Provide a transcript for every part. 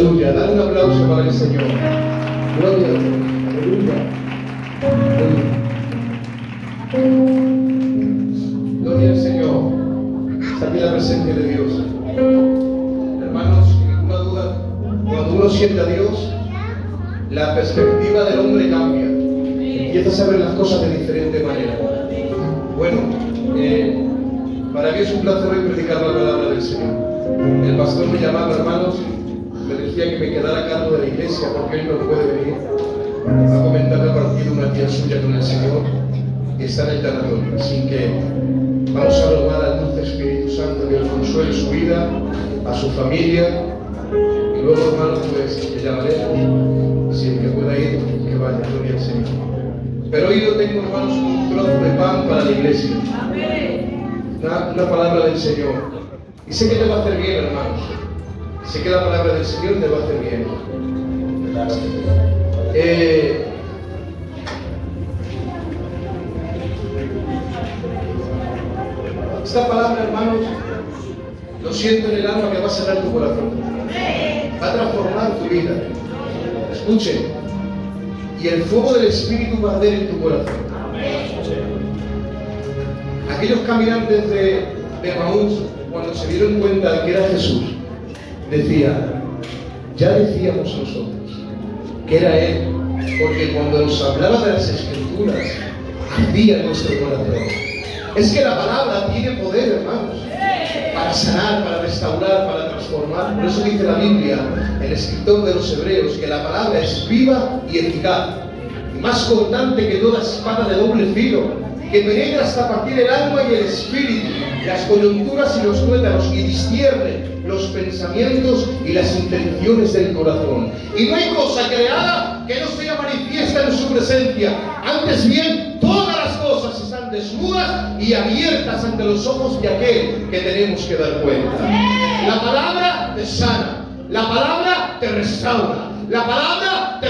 Aleluya. Dale un aplauso para el Señor. Gloria a Dios. Aleluya. Gloria al Señor. Está aquí la presencia de Dios. Hermanos, sin ninguna duda, cuando uno siente a Dios, la perspectiva del hombre cambia. Empiezas a ver las cosas de diferente manera. Bueno, para mí es un placer hoy predicar la palabra del Señor. El pastor me llamaba, hermanos, me decía que me quedara a cargo de la iglesia porque él no puede venir a comentar a partir de una tía suya con el Señor que está en el tanatorio. Así que vamos a rogar al dulce Espíritu Santo que consuele su vida, a su familia, y luego, hermanos, pues le llamaremos, si el que pueda ir, que vaya, gloria al Señor. Pero hoy yo tengo, hermanos, un trozo de pan para la iglesia, una palabra del Señor, y sé que te va a hacer bien, hermanos. Sé que la palabra del Señor te va a hacer bien. Esta palabra, hermanos, lo siento en el alma que va a sanar tu corazón. Va a transformar tu vida. Escuchen. Y el fuego del Espíritu va a arder en tu corazón. Aquellos caminantes de Emaús, cuando se dieron cuenta de que era Jesús, decían, ya decíamos nosotros que era Él, porque cuando nos hablaba de las Escrituras, ardía en nuestro corazón. Es que la palabra tiene poder, hermanos, para sanar, para restaurar, para transformar. Por eso dice la Biblia, el escritor de los Hebreos, que la palabra es viva y eficaz, y más cortante que toda espada de doble filo, que penetra hasta partir el alma y el espíritu, las coyunturas y los tuétanos, y discierne los pensamientos y las intenciones del corazón. Y no hay cosa creada que no sea manifiesta en su presencia. Antes bien, todas las cosas están desnudas y abiertas ante los ojos de aquel que tenemos que dar cuenta. La palabra te sana, la palabra te restaura, la palabra te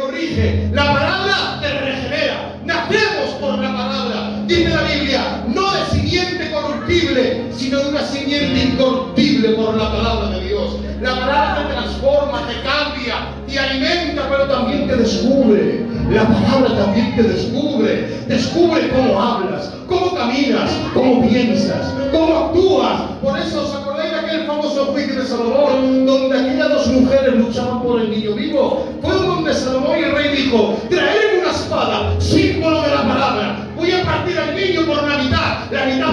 corrige, la palabra te regenera. Nacemos por la palabra, dice la Biblia, no de simiente corruptible, sino de una simiente incorruptible por la palabra de Dios. La palabra te transforma, te cambia, te alimenta, pero también te descubre. La palabra también te descubre cómo hablas, cómo caminas, cómo piensas, cómo actúas. Por eso os acordáis de aquel famoso juicio de Salomón, donde aquellas dos mujeres luchaban por el niño vivo. Fue donde Salomón y el rey dijo, traerme una espada, símbolo de la palabra. Voy a partir al niño por la mitad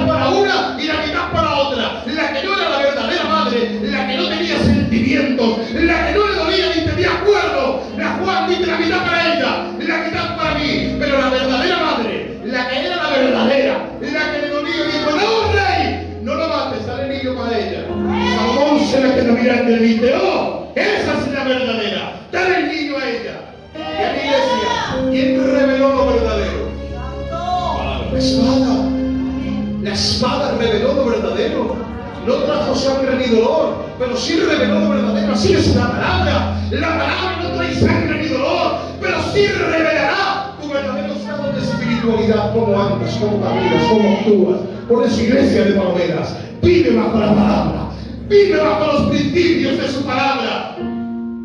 para una y la mitad para otra. La que no era la verdadera madre, la que no tenía sentimientos, la que no le dolía ni tenía acuerdo, la cual dice la mitad para ella, la mitad para mí. Pero la verdadera madre, la que era la verdadera, la que le dolía, dijo, no, rey, no lo mates, dale el niño para ella. Salomón se le quedó mirando y dice, oh, esa es la verdadera, dale el niño a ella. Y a mí decía, ¿quién reveló lo verdadero? La espada. La espada reveló lo verdadero. No trajo sangre ni dolor, pero sí reveló lo verdadero. Así es la palabra. La palabra no trae sangre ni dolor, pero sí revelará tu verdadero estado de espiritualidad, cómo andas, cómo caminas, cómo actúas. Por esa iglesia de Palomeras, vive bajo la palabra, vive bajo los principios de su palabra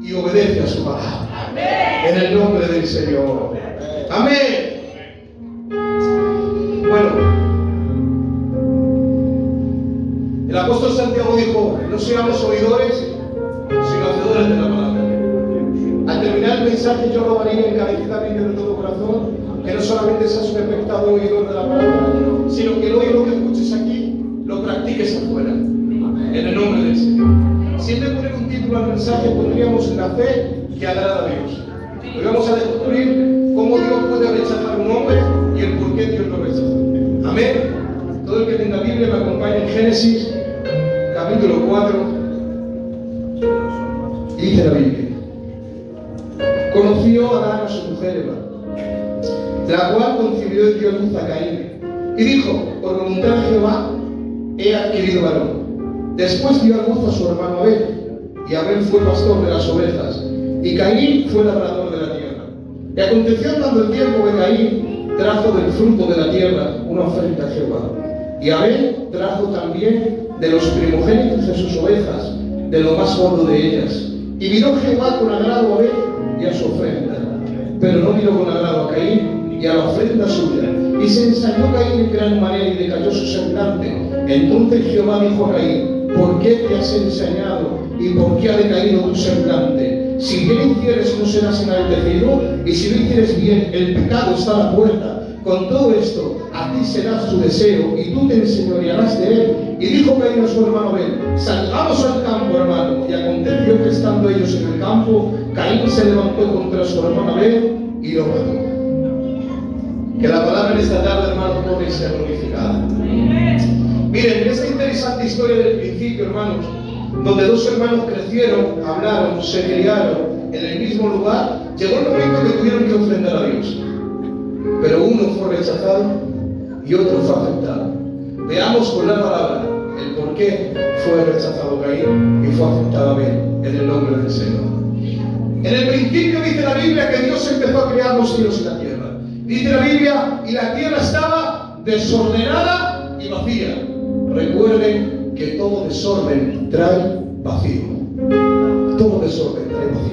y obedece a su palabra. En el nombre del Señor. Amén. Bueno, el apóstol Santiago dijo, no seamos oidores, sino hacedores de la palabra. Al terminar el mensaje, yo rogaría encarecidamente de todo corazón que no solamente seas un expectado oidor de la palabra, sino que el oír lo que escuches aquí, lo practiques afuera. En el nombre del Señor. Si le poner un título al mensaje, pondríamos la fe que agrada a Dios. Hoy vamos a descubrir cómo Dios puede rechazar a un hombre y el por qué Dios lo rechaza. Amén. Todo el que tenga Biblia me acompaña en Génesis, capítulo 4. Y dice la Biblia: conoció Adán a su mujer Eva, la cual concibió y dio luz a Caín. Y dijo: por voluntad de Jehová he adquirido varón. Después dio a luz a su hermano Abel, y Abel fue pastor de las ovejas, y Caín fue labrador de la tierra. Y aconteció andando el tiempo que Caín trajo del fruto de la tierra una oferta a Jehová, y Abel trajo también de los primogénitos de sus ovejas, de lo más gordo de ellas. Y miró Jehová con agrado a Abel y a su ofrenda, pero no miró con agrado a Caín y a la ofrenda suya. Y se ensañó Caín en gran manera y decayó su semblante. Entonces Jehová dijo a Caín: ¿por qué te has ensañado y por qué ha decaído tu semblante? Si bien hicieres, no serás enaltecido, y si no hicieres bien, el pecado está a la puerta. Con todo esto, a ti será su deseo, y tú te enseñorearás de él. Y dijo Caín a su hermano Abel: salgamos al campo, hermano. Y aconteció que estando ellos en el campo, Caín se levantó contra su hermano Abel y lo mató. Que la palabra en esta tarde, hermanos, no sea glorificada. Miren, esta interesante historia del principio, hermanos, donde dos hermanos crecieron, hablaron, se criaron en el mismo lugar, llegó el momento que tuvieron que ofrendar a Dios. Pero uno fue rechazado y otro fue aceptado. Veamos con la palabra el por qué fue rechazado Caín y fue aceptado Abel, en el nombre del Señor. En el principio dice la Biblia que Dios empezó a crear los cielos y la tierra. Dice la Biblia, y la tierra estaba desordenada y vacía. Recuerden que todo desorden trae vacío. Todo desorden trae vacío.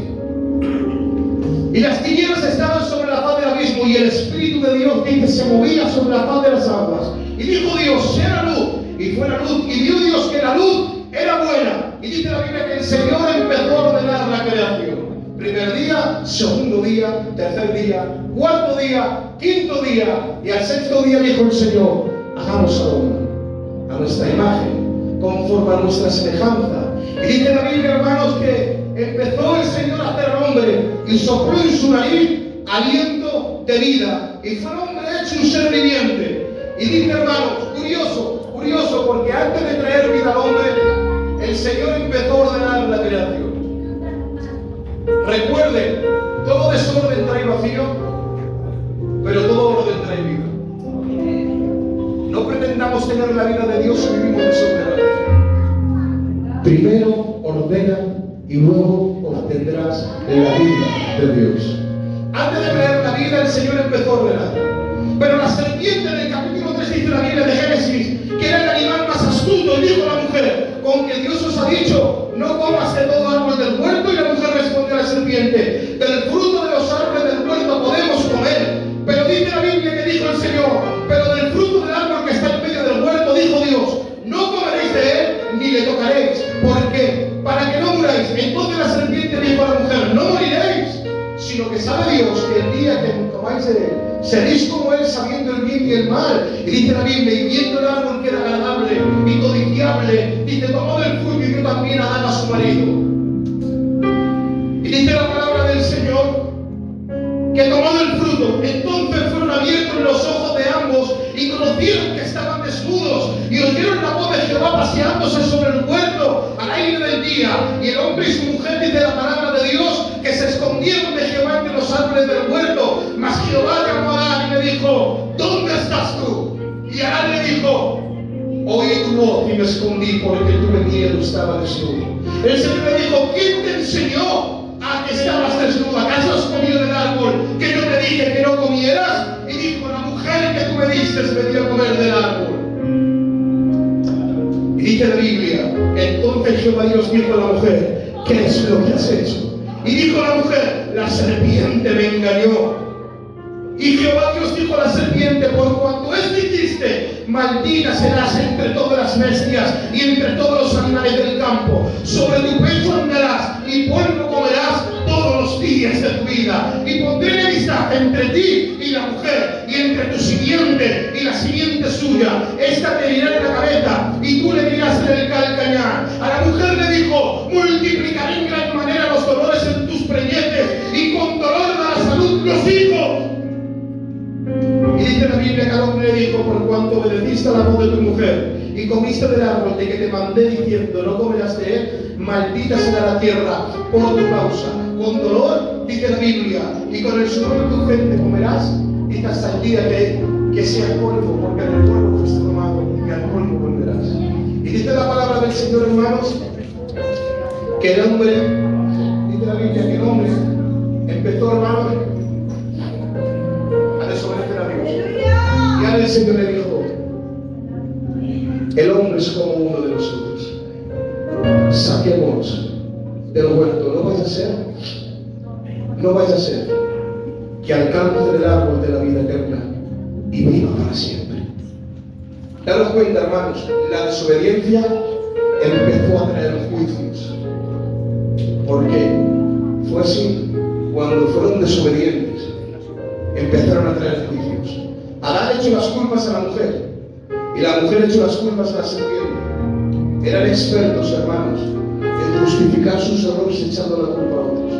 Y las tinieblas estaban sobre la faz del abismo, y el Espíritu de Dios, dice, se movía sobre la faz de las aguas. Y dijo Dios: sea la luz. Y fue la luz. Y vio Dios que la luz era buena. Y dice la Biblia que el Señor empezó a ordenar la creación. Primer día, segundo día, tercer día, cuarto día, quinto día, y al sexto día dijo el Señor: hagamos al hombre a nuestra imagen, conforme a nuestra semejanza. Y dice la Biblia, hermanos, que empezó el Señor a hacer al hombre y sopló en su nariz aliento de vida, y fue el hombre hecho un ser viviente. Y dice, hermanos, curioso, porque antes de traer vida al hombre, el Señor empezó a ordenar la creación. Recuerden, todo desorden trae vacío, pero todo orden trae vida. No pretendamos tener la vida de Dios si vivimos desordenados. Primero ordena y luego obtendrás la vida de Dios. Antes de traer la vida, el Señor empezó a ordenar. Pero la serpiente en el capítulo 3 dice la Biblia de Génesis que era el animal más astuto, y dijo a la mujer: con que Dios os ha dicho, no comas de todo árbol del huerto. Y la mujer respondió a la serpiente: del fruto de los árboles del huerto podemos comer. Pero dice la Biblia que dijo el Señor: pero del fruto del árbol que está en medio del huerto, dijo Dios, no comeréis de él ni le tocaréis, porque para que no muráis. Entonces la serpiente dijo a la mujer: no moriréis, sino que sabe Dios que el día que comáis de él, seréis como él, sabiendo el bien y el mal. Y dice la Biblia: y viendo el árbol que era agradable y codiciable, dice, tomó del fruto y dio también a Adán a su marido. Y dice la palabra del Señor que tomó del fruto. Entonces fueron abiertos los ojos de ambos y conocieron que estaban desnudos, y oyeron la voz de Jehová paseándose sobre el huerto al aire del día. Y el hombre y su mujer, dice la palabra de Dios, que se escondieron de Jehová entre los árboles del huerto. Mas Jehová llamó a Adán y le dijo: ¿dónde estás tú? Y Adán le dijo: oí tu voz y me escondí, porque tuve miedo, estaba desnudo. El Señor le dijo: ¿quién te enseñó a que estabas desnudo? ¿Acaso has comido del árbol que yo te dije que no comieras? Y dijo: la mujer que tú me diste me dio a comer del árbol. Y dice la Biblia: entonces Jehová Dios dijo a la mujer: ¿qué es lo que has hecho? Y dijo la mujer: la serpiente me engañó. Y Jehová Dios dijo a la serpiente: por cuanto esto hiciste, maldita serás entre todas las bestias y entre todos los animales del campo. Sobre tu pecho andarás y polvo comerás todos los días de tu vida. Y pondré enemistad entre ti y la mujer, y entre tu simiente y la simiente suya. Esta te herirá en la cabeza y tú le herirás en el calcañar. A la mujer le dijo: multiplicaré en gran manera los dolores en tus preñeces, y con dolor darás a luz los hijos. Y dice la Biblia que al hombre le dijo: por cuanto obedeciste a la voz de tu mujer y comiste del árbol de que te mandé diciendo, no comerás de él, maldita será la tierra por tu causa. Con dolor, dice la Biblia, y con el sudor de tu frente comerás, y hasta el día que sea polvo, porque del polvo fuiste tomado, y al polvo volverás. Y dice la palabra del Señor, hermanos, que el hombre, dice la Biblia, que el hombre empezó, hermanos, a desobedecer a Dios. Y ahora el Señor le dijo: el hombre es como uno de nosotros. Saquemos del huerto. No vaya a ser que alcance el árbol de la vida eterna y viva para siempre. Daros cuenta, hermanos, la desobediencia empezó a traer juicios. ¿Por qué? Fue así. Cuando fueron desobedientes, empezaron a traer juicios. Adán echó las culpas a la mujer y la mujer echó las culpas a la serpiente. Eran expertos, hermanos, en justificar sus errores echando la culpa a otros.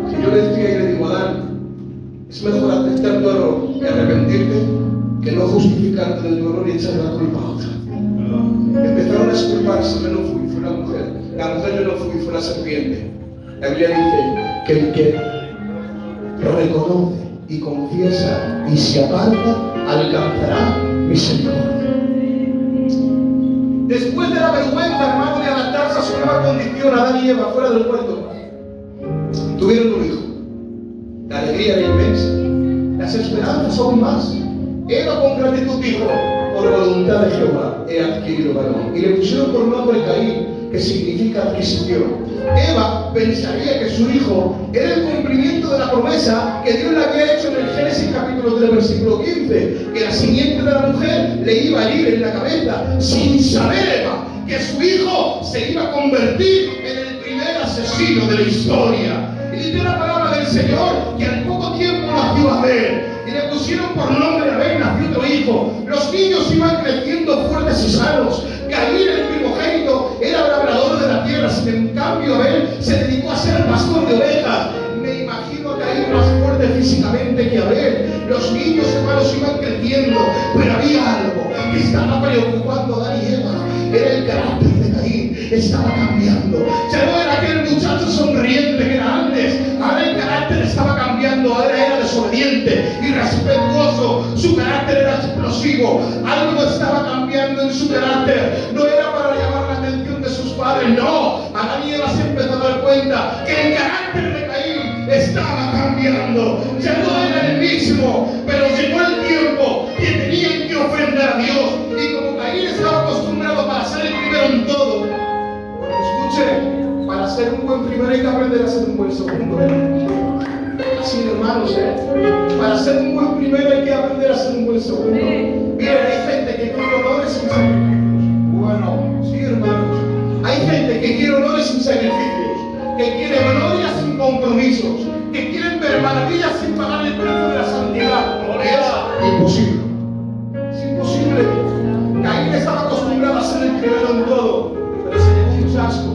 Si yo le decía y le digo a Adán, es mejor aceptar tu error y arrepentirte que no justificarte de tu error y echar la culpa a otra. Empezaron a exculparse, yo no fui, fue la mujer. La mujer yo no fui, fue la serpiente. La Biblia dice que el que reconoce y confiesa y se aparta alcanzará misericordia. Después de la vergüenza, hermano, de adaptarse a su nueva condición, Adán y Eva fuera del huerto, tuvieron un hijo. La alegría era inmensa, las esperanzas aún más. Eva con gratitud dijo, por voluntad de Jehová he adquirido varón. Y le pusieron por nombre Caín, que significa adquisición. Eva pensaría que su hijo era el cumplimiento de la promesa que Dios le había hecho en el Génesis capítulo 3 versículo 15, que la simiente de la mujer le iba a herir en la cabeza, sin saber Eva que su hijo se iba a convertir en el primer asesino de la historia. Y dice la palabra del Señor que al poco tiempo nació Abel, y le pusieron por nombre Abel, nació otro hijo. Los niños iban creciendo fuertes y sanos. Caín, el primogénito, era labrador de la tierra. Sin en cambio Abel se dedicó a ser pastor de ovejas. Me imagino a Caín más fuerte físicamente que Abel. Los niños, hermanos, iban creciendo, pero había algo que estaba preocupando a Adán y Eva. Era el carácter de Caín, estaba cambiando. Ya no era aquel muchacho sonriente que era antes. Ahora el carácter estaba cambiando. Ahora era desobediente, irrespetuoso. Su carácter era explosivo. Algo estaba cambiando en su carácter. No era para llamar la atención de sus padres, no. Adán y Eva se empezó a dar cuenta que el carácter de Caín estaba cambiando. Ya no era el mismo, pero llegó el tiempo que tenían que ofrendar a Dios. Y como Caín estaba acostumbrado para ser el primero en todo, porque escuche, para ser un buen primero hay que aprender a ser un buen segundo. Así, hermanos, para ser un buen primero hay que aprender a ser un buen segundo. Miren, hay gente que quiere honores sin sacrificios. Bueno, sí, hermanos. Hay gente que quiere honores sin sacrificios, que quiere gloria sin compromisos, que quieren ver maravillas sin pagar el precio de la santidad. Es imposible. Es imposible. Caín estaba acostumbrado a ser el primero en todo, pero se llevó un chasco,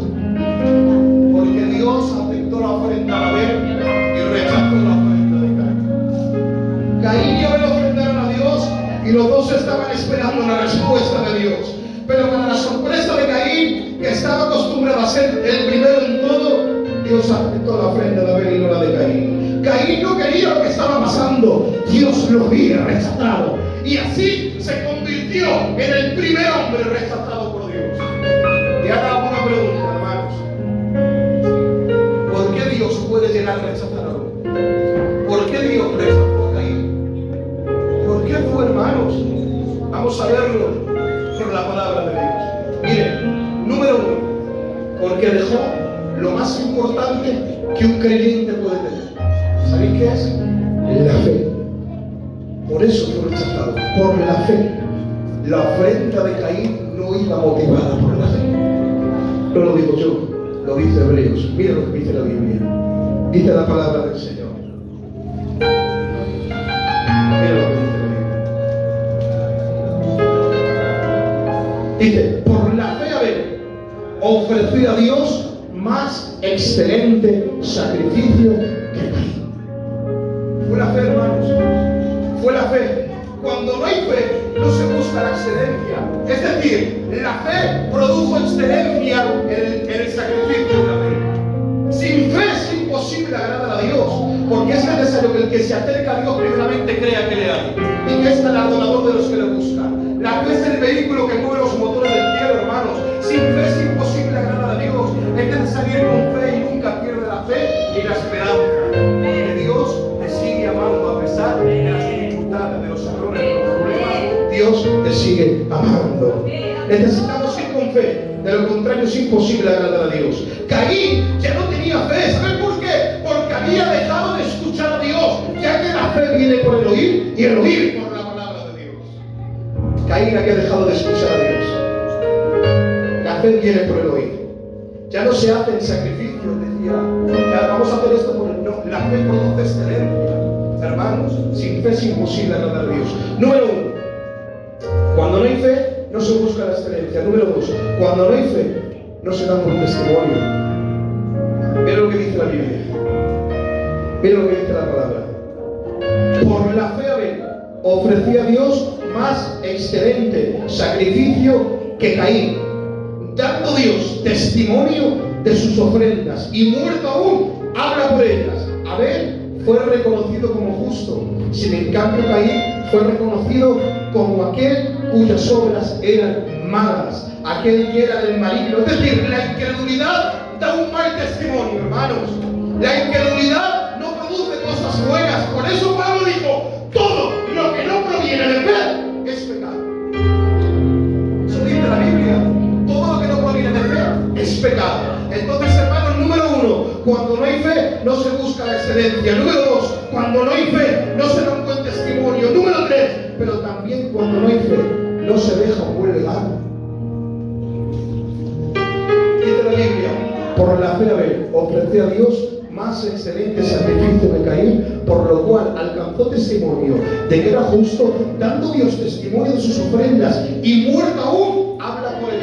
porque Dios aceptó la ofrenda de Abel y rechazó la ofrenda de Caín. Caín y Abel ofrendaron a Dios y los dos estaban esperando una respuesta de Dios. Pero para la sorpresa de Caín, que estaba acostumbrado a ser el primero en todo, Dios aceptó la ofrenda de Abel y no la de Caín. Caín no quería lo que estaba pasando, Dios lo había rechazado. Y así se convirtió en el primer hombre rechazado por Dios. Y ahora hago una pregunta, hermanos. ¿Por qué Dios puede llegar a rechazar a uno? ¿Por qué Dios rechazó a Caín? ¿Por qué fue, hermanos? Vamos a verlo por la palabra de Dios. Miren, número uno, porque dejó lo más importante que un creyente puede tener. ¿Sabéis qué es? La fe. Por eso fue rechazado, por la fe. La ofrenda de Caín no iba motivada por la fe. No lo digo yo, lo dice Hebreos. Mira lo que dice la Biblia. Dice la palabra del Señor. Mira lo que dice la Biblia. Dice, por la fe Abel ofreció a Dios más excelente sacrificio que Caín. Fue la fe, hermanos. Fue la fe. Cuando no hay fe, no se busca la excelencia. Es decir, la fe produjo excelencia en el sacrificio de la fe. Sin fe es imposible agradar a Dios, porque es necesario que el que se acerca a Dios primeramente crea que le hay y que es galardonador de los que le buscan. La fe es el vehículo que mueve los motores del cielo, hermanos. Sin fe es imposible agradar a Dios. Es necesario ir con fe y nunca pierde la fe ni la esperanza, porque Dios te sigue amando a pesar de las dificultades, de los errores, de los problemas. Dios te sigue amando. Necesitamos ir con fe, de lo contrario es imposible agradar a Dios. Caín ya no tenía fe. ¿Saben por el oír por la palabra de Dios. Caín había dejado de escuchar a Dios. La fe viene por el oír. Ya no se hacen sacrificios, decía, ya vamos a hacer esto por el no. La fe produce excelencia. Hermanos, sin fe es imposible agradar a Dios. Número 1, cuando no hay fe, no se busca la excelencia. Número 2, cuando no hay fe, no se da un buen testimonio. Mira lo que dice la Biblia. Mira lo que dice la palabra. Por la fe Abel ofrecía a Dios más excelente sacrificio que Caín, dando Dios testimonio de sus ofrendas, y muerto aún, habla por ellas. Abel fue reconocido como justo, sin en cambio Caín fue reconocido como aquel cuyas obras eran malas, aquel que era del maligno. Es decir, la incredulidad da un mal testimonio, hermanos. La incredulidad no produce cosas buenas. Por eso Pablo dijo, todo lo que no proviene de fe es pecado. Eso dice la Biblia. Todo lo que no proviene de fe es pecado. Entonces, hermanos, número 1, cuando no hay fe, no se busca la excelencia. Número 2, cuando no hay fe, no se da un buen testimonio. Número 3, pero también cuando no hay fe, no se deja un buen legado. Dice la Biblia, por la fe Abel ofreció a Dios más excelente sacrificio que Caín, por lo cual alcanzó testimonio de que era justo, dando Dios testimonio de sus ofrendas, y muerto aún, habla por él.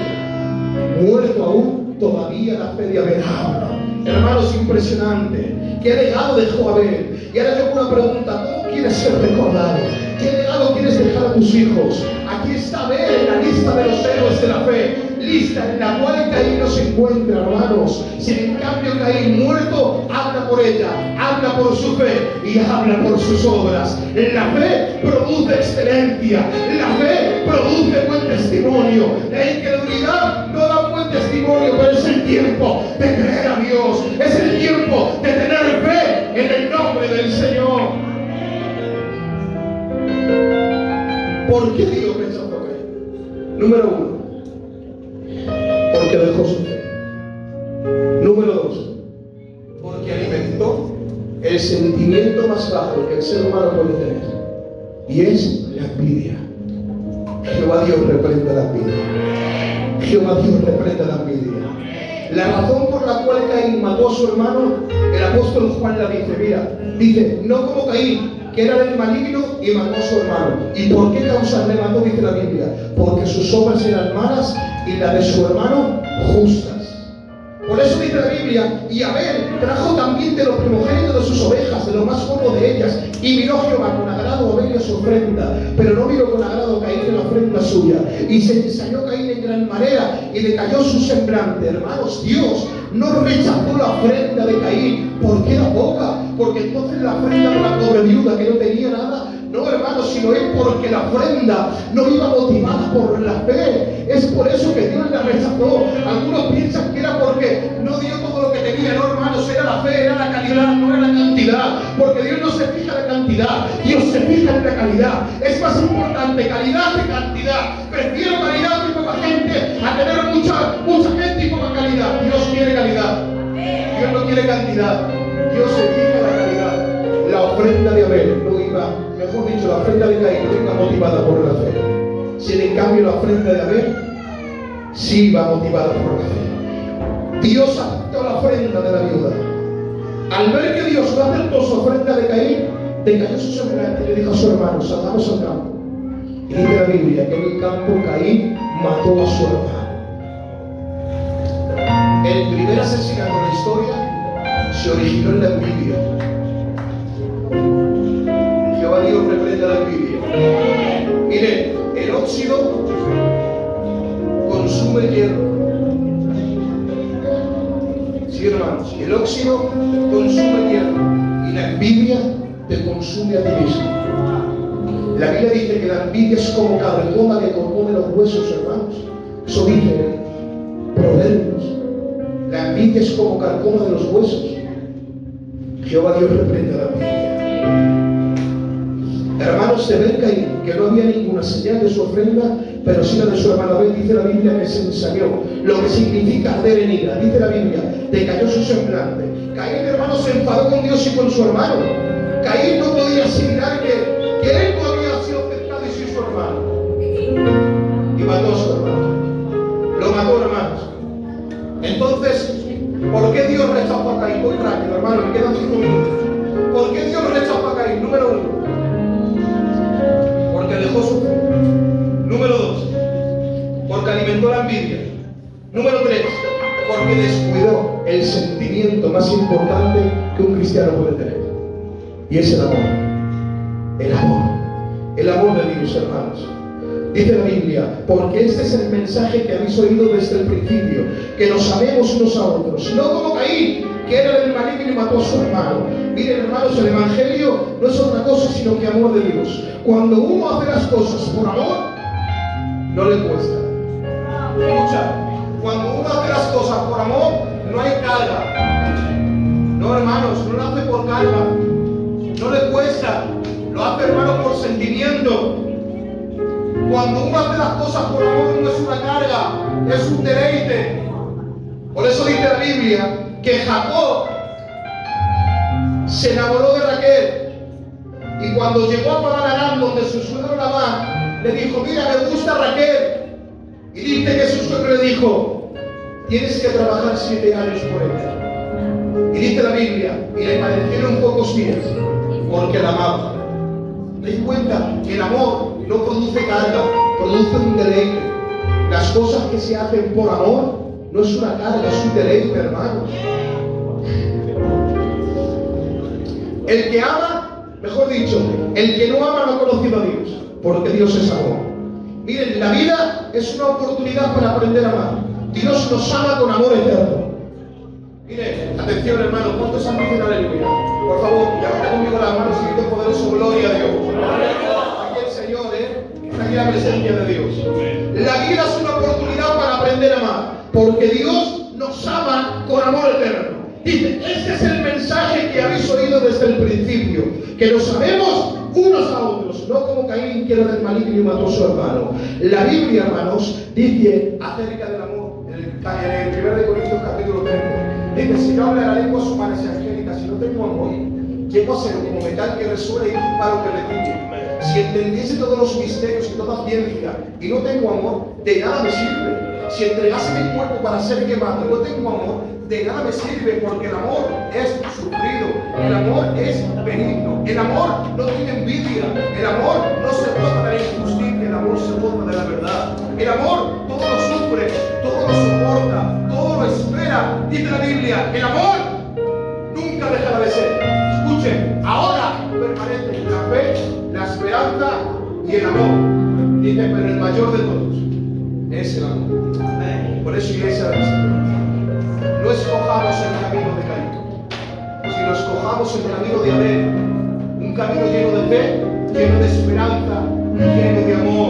Muerto aún, todavía la fe de Abel habla. Hermanos, impresionante. ¿Qué legado dejó Abel? Y ahora yo hago una pregunta: ¿cómo quieres ser recordado? ¿Qué legado quieres dejar a tus hijos? Aquí está Abel en la lista de los héroes de la fe, lista en la cual Caín no se encuentra, hermanos. Si en cambio Caín muerto, habla por ella, habla por su fe y habla por sus obras. La fe produce excelencia, la fe produce buen testimonio. La incredulidad no da un buen testimonio, pero es el tiempo de creer a Dios, es el tiempo de tener fe en el nombre del Señor. ¿Por qué Dios rechazó a Caín? Número 1, porque dejó su fe. Número 2, porque alimentó el sentimiento más bajo que el ser humano puede tener, y es la envidia. Jehová Dios reprenda la envidia. Jehová Dios reprenda la envidia. La razón por la cual Caín mató a su hermano, el apóstol Juan la dice, mira, dice, no como Caín, que era del maligno y mató a su hermano. ¿Y por qué causa le mató? Dice la Biblia, porque sus obras eran malas y la de su hermano justas. Por eso dice la Biblia, y Abel trajo también de los primogénitos de sus ovejas, de lo más gordo de ellas, y miró Jehová con agrado a Abel y a su ofrenda, pero no miró con agrado a Caín en la ofrenda suya. Y se ensañó Caín en gran manera y decayó su semblante. Hermanos, Dios no rechazó la ofrenda de Caín porque era poca, porque entonces la ofrenda de la pobre viuda que no tenía nada. No, hermanos, sino es porque la ofrenda no iba motivada por la fe. Es por eso que Dios la rechazó. Algunos piensan que era porque no dio todo lo que tenía. No, hermanos, era la fe, era la calidad, no era la cantidad. Porque Dios no se fija en la cantidad, Dios se fija en la calidad. Es más importante calidad que cantidad. Prefiero calidad y poca gente a tener mucha gente y poca calidad. Dios quiere calidad, Dios no quiere cantidad. Dios se fija en la calidad. La ofrenda de Abel no iba, mejor dicho, la ofrenda de Caín no iba motivada por la fe. Si en cambio la ofrenda de Abel sí iba motivada por la fe. Dios aceptó la ofrenda de la viuda. Al ver que Dios no aceptó su ofrenda de Caín, decayó su semblante y le dijo a su hermano, salgamos al campo. Y dice la Biblia que en el campo Caín mató a su hermano. El primer asesinato de la historia se originó en la envidia. Jehová Dios reprenda la envidia. Miren, el óxido consume el hierro. Sí, hermanos, el óxido consume el hierro y la envidia te consume a ti mismo. La Biblia dice que la envidia es como carcoma que compone los huesos, hermanos. Eso dice Proverbios. La envidia es como carcoma de los huesos. Jehová Dios reprenda la envidia. Hermanos, se ve Caín, que no había ninguna señal de su ofrenda, pero sí la de su hermano Abel. Dice la Biblia que se ensañó, lo que significa arder en ira. Dice la Biblia, decayó su semblante. Caín, hermano, se enfadó con Dios y con su hermano. Caín no podía asimilar que él no había mató a su hermano. Lo mató, hermanos. Entonces, ¿por qué Dios rechazó a Caín? Muy rápido, hermano, me quedan 5 minutos. ¿Por qué Dios rechazó a Caín? Número 1, porque dejó su fe. Número 2, porque alimentó la envidia. Número 3, porque descuidó el sentimiento más importante que un cristiano puede tener, y es el amor. El amor. El amor de Dios, hermanos. Dice la Biblia, porque este es el mensaje que habéis oído desde el principio, que nos amemos unos a otros, no como Caín, que era del maligno y mató a su hermano. Miren, hermanos, el Evangelio no es otra cosa sino que amor de Dios. Cuando uno hace las cosas por amor, no le cuesta. Escucha, cuando uno hace las cosas por amor, no hay carga. No, hermanos, no lo hace por carga, no le cuesta, lo hace, hermano, por sentimiento. Cuando uno hace las cosas por amor, no es una carga, es un deleite. Por eso dice la Biblia que Jacob se enamoró de Raquel, y cuando llegó a Padan-Aram, donde su suegro Labán le dijo: mira, me gusta Raquel, y dice que su suegro le dijo: tienes que trabajar 7 años por ella. Y dice la Biblia, y le parecieron pocos días, porque la amaba. ¿Te das cuenta? Que el amor no produce carga, produce un deleite. Las cosas que se hacen por amor no es una carga, es un deleite, hermanos. El que ama, mejor dicho, el que no ama no ha conocido a Dios, porque Dios es amor. Miren, la vida es una oportunidad para aprender a amar. Dios nos ama con amor eterno. Miren, atención, hermano, ¿cuántos han dicho aleluya? Por favor, levanta conmigo las manos y grito poderoso: gloria a Dios. Aquí el Señor, está aquí la presencia de Dios. La vida es una oportunidad para aprender a amar, porque Dios nos ama con amor eterno. Dice, este es el mensaje que habéis oído desde el principio, que nos amemos unos a otros, no como Caín, que era del maligno y mató a su hermano. La Biblia, hermanos, dice acerca del amor, en el 1 Corintios capítulo 13, dice: si yo hablara lenguas humanas y angélicas, si no tengo amor, llego a ser como metal que resuena y un palo que retumbia. Si entendiese todos los misterios y toda ciencia y no tengo amor, de nada me sirve. Si entregase mi cuerpo para ser quemado y no tengo amor, de nada me sirve, porque el amor es sufrido, el amor es benigno, el amor no tiene envidia, el amor no se goza de la injusticia, el amor se goza de la verdad. El amor todo lo sufre, todo lo soporta, todo lo espera. Dice la Biblia, el amor nunca dejará de ser. Escuchen, ahora permanecen la fe, la esperanza y el amor. Dice, pero el mayor de todos es el amor. Por eso, iglesia del Señor, no escojamos el camino de Caín, sino escojamos el camino de Abel, un camino lleno de fe, lleno de esperanza, lleno de amor.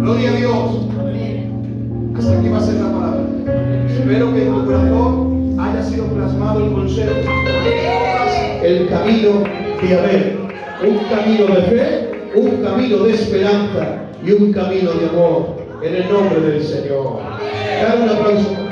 Gloria a Dios. Hasta aquí va a ser la palabra. Espero que en tu corazón haya sido plasmado el consejo. El camino de Abel, un camino de fe, un camino de esperanza y un camino de amor, en el nombre del Señor. Dar un aplauso.